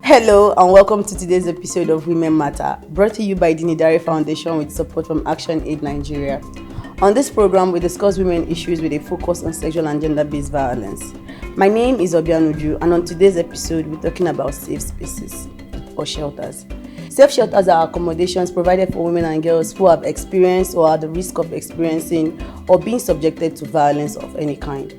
Hello and welcome to today's episode of Women Matter, brought to you by the Nidari Foundation with support from Action Aid Nigeria. On this program, we discuss women issues with a focus on sexual and gender-based violence. My name is Obianuju, and on today's episode, we're talking about safe spaces or shelters. Safe shelters are accommodations provided for women and girls who have experienced or are at the risk of experiencing or being subjected to violence of any kind.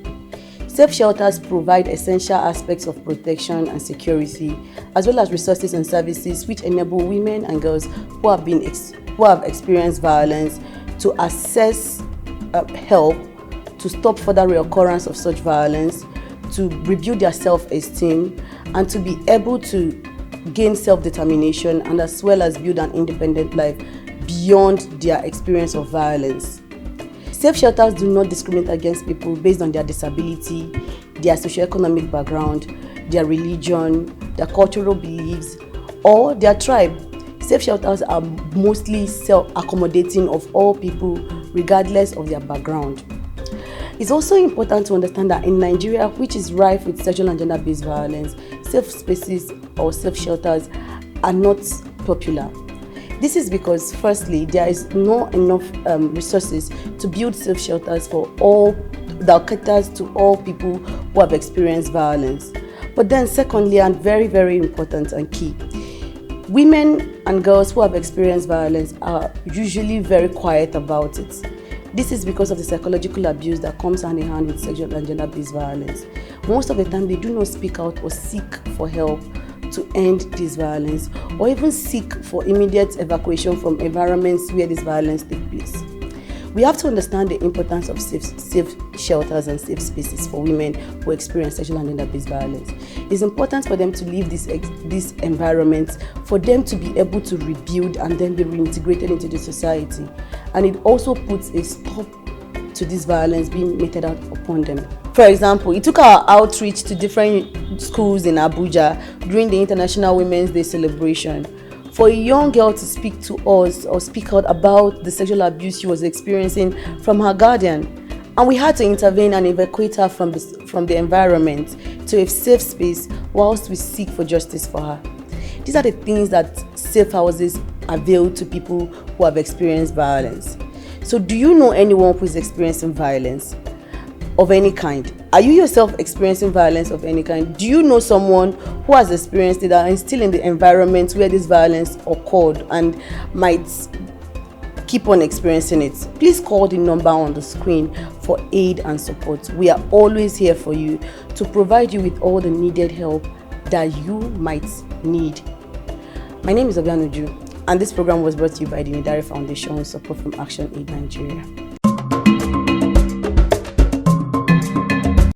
Safe shelters provide essential aspects of protection and security, as well as resources and services which enable women and girls who have experienced violence to access help, to stop further reoccurrence of such violence, to rebuild their self-esteem, and to be able to gain self-determination and as well as build an independent life beyond their experience of violence. Safe shelters do not discriminate against people based on their disability, their socioeconomic background, their religion, their cultural beliefs, or their tribe. Safe shelters are mostly self-accommodating of all people regardless of their background. It's also important to understand that in Nigeria, which is rife with sexual and gender-based violence, safe spaces or safe shelters are not popular. This is because, firstly, there is not enough resources to build safe shelters for all that caters to all people who have experienced violence. But then, secondly, and very, very important and key, women and girls who have experienced violence are usually very quiet about it. This is because of the psychological abuse that comes hand in hand with sexual and gender-based violence. Most of the time, they do not speak out or seek for help to end this violence, or even seek for immediate evacuation from environments where this violence takes place. We have to understand the importance of safe shelters and safe spaces for women who experience sexual and gender-based violence. It's important for them to leave this environment, for them to be able to rebuild and then be reintegrated into the society. And it also puts a stop to this violence being meted out upon them. For example, it took our outreach to different schools in Abuja during the International Women's Day celebration for a young girl to speak to us or speak out about the sexual abuse she was experiencing from her guardian. And we had to intervene and evacuate her from the environment to a safe space whilst we seek for justice for her. These are the things that safe houses avail to people who have experienced violence. So do you know anyone who is experiencing violence of any kind? Are you yourself experiencing violence of any kind? Do you know someone who has experienced it and is still in the environment where this violence occurred and might keep on experiencing it? Please call the number on the screen for aid and support. We are always here for you to provide you with all the needed help that you might need. My name is Obianuju, and this program was brought to you by the Nidari Foundation with support from Action Aid Nigeria.